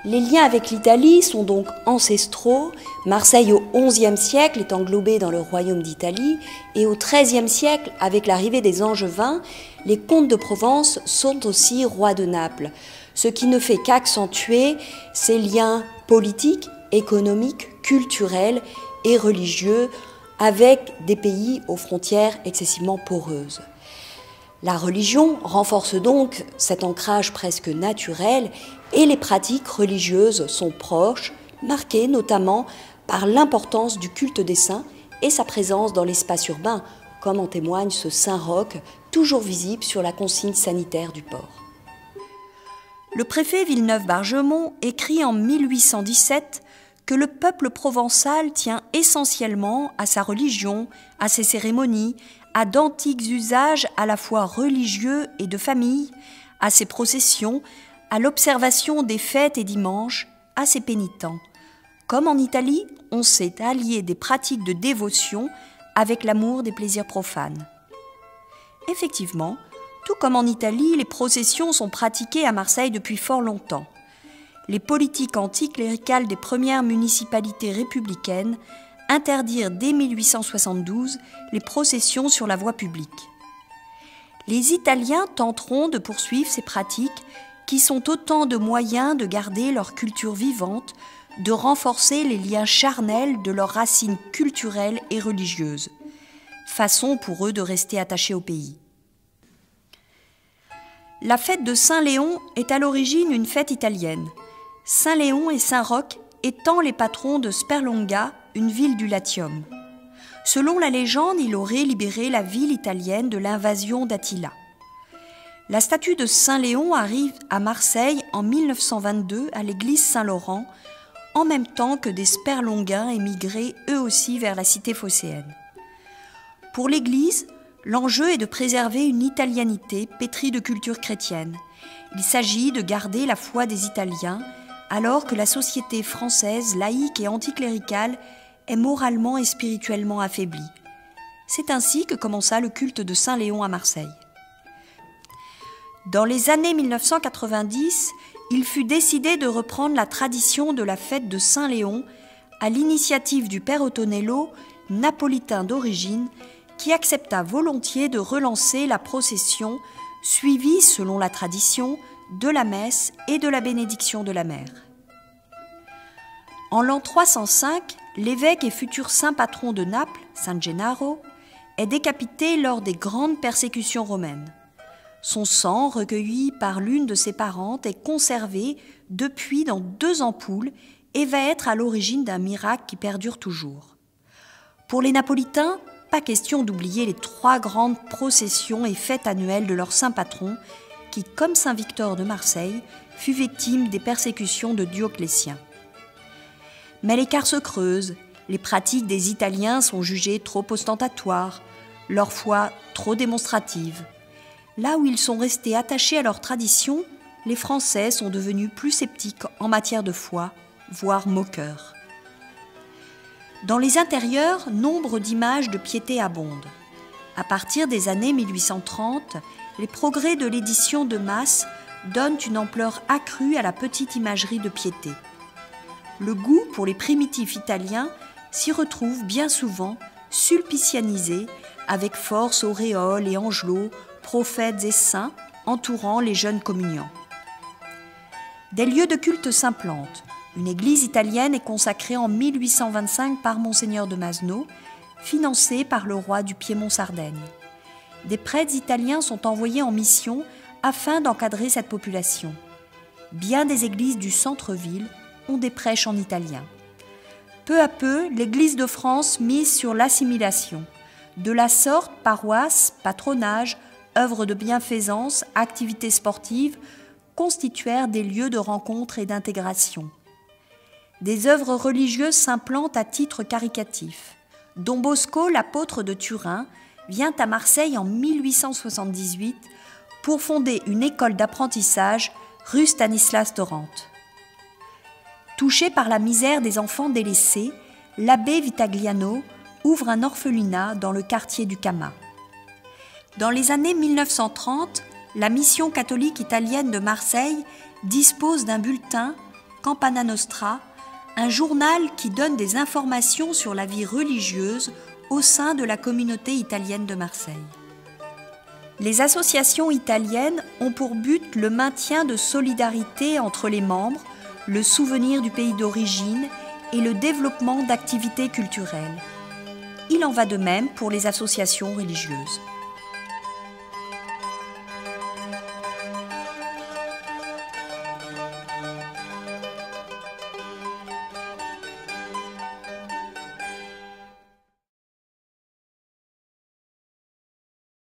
Les liens avec l'Italie sont donc ancestraux. Marseille au XIe siècle est englobée dans le royaume d'Italie et au XIIIe siècle, avec l'arrivée des Angevins, les comtes de Provence sont aussi rois de Naples, ce qui ne fait qu'accentuer ces liens politiques, économiques, culturels et religieux avec des pays aux frontières excessivement poreuses. La religion renforce donc cet ancrage presque naturel et les pratiques religieuses sont proches, marquées notamment par l'importance du culte des saints et sa présence dans l'espace urbain, comme en témoigne ce Saint-Roch, toujours visible sur la consigne sanitaire du port. Le préfet Villeneuve-Bargemont écrit en 1817 que le peuple provençal tient essentiellement à sa religion, à ses cérémonies, à d'antiques usages à la fois religieux et de famille, à ses processions, à l'observation des fêtes et dimanches, à ses pénitents. Comme en Italie, on sait allier des pratiques de dévotion avec l'amour des plaisirs profanes. Effectivement, tout comme en Italie, les processions sont pratiquées à Marseille depuis fort longtemps. Les politiques anticléricales des premières municipalités républicaines interdirent dès 1872 les processions sur la voie publique. Les Italiens tenteront de poursuivre ces pratiques qui sont autant de moyens de garder leur culture vivante, de renforcer les liens charnels de leurs racines culturelles et religieuses. Façon pour eux de rester attachés au pays. La fête de Saint-Léon est à l'origine une fête italienne. Saint-Léon et Saint-Roch étant les patrons de Sperlonga, une ville du Latium. Selon la légende, il aurait libéré la ville italienne de l'invasion d'Attila. La statue de Saint-Léon arrive à Marseille en 1922 à l'église Saint-Laurent, en même temps que des Sperlongains émigrés eux aussi vers la cité phocéenne. Pour l'église, l'enjeu est de préserver une italianité pétrie de culture chrétienne. Il s'agit de garder la foi des Italiens, alors que la société française, laïque et anticléricale, est moralement et spirituellement affaiblie. C'est ainsi que commença le culte de Saint-Léon à Marseille. Dans les années 1990, il fut décidé de reprendre la tradition de la fête de Saint-Léon à l'initiative du père Ottonello, napolitain d'origine, qui accepta volontiers de relancer la procession suivie, selon la tradition, de la messe et de la bénédiction de la mer. En l'an 305, l'évêque et futur saint patron de Naples, San Gennaro, est décapité lors des grandes persécutions romaines. Son sang, recueilli par l'une de ses parentes, est conservé depuis dans 2 ampoules et va être à l'origine d'un miracle qui perdure toujours. Pour les Napolitains, pas question d'oublier les 3 grandes processions et fêtes annuelles de leur saint patron, qui, comme Saint Victor de Marseille, fut victime des persécutions de Dioclétien. Mais l'écart se creuse, les pratiques des Italiens sont jugées trop ostentatoires, leur foi trop démonstrative. Là où ils sont restés attachés à leur tradition, les Français sont devenus plus sceptiques en matière de foi, voire moqueurs. Dans les intérieurs, nombre d'images de piété abondent. À partir des années 1830, les progrès de l'édition de masse donnent une ampleur accrue à la petite imagerie de piété. Le goût pour les primitifs italiens s'y retrouve bien souvent sulpicianisé, avec force auréoles et angelots, prophètes et saints entourant les jeunes communiants. Des lieux de culte s'implantent. Une église italienne est consacrée en 1825 par Monseigneur de Masno, financée par le roi du Piémont-Sardaigne. Des prêtres italiens sont envoyés en mission afin d'encadrer cette population. Bien des églises du centre-ville ont des prêches en italien. Peu à peu, l'Église de France mise sur l'assimilation. De la sorte, paroisses, patronage, œuvres de bienfaisance, activités sportives constituèrent des lieux de rencontre et d'intégration. Des œuvres religieuses s'implantent à titre caritatif. Don Bosco, l'apôtre de Turin, vient à Marseille en 1878 pour fonder une école d'apprentissage rue Stanislas de Rente. Touché par la misère des enfants délaissés, l'abbé Vitagliano ouvre un orphelinat dans le quartier du Cama. Dans les années 1930, la mission catholique italienne de Marseille dispose d'un bulletin Campana Nostra, un journal qui donne des informations sur la vie religieuse au sein de la communauté italienne de Marseille. Les associations italiennes ont pour but le maintien de solidarité entre les membres, le souvenir du pays d'origine et le développement d'activités culturelles. Il en va de même pour les associations religieuses.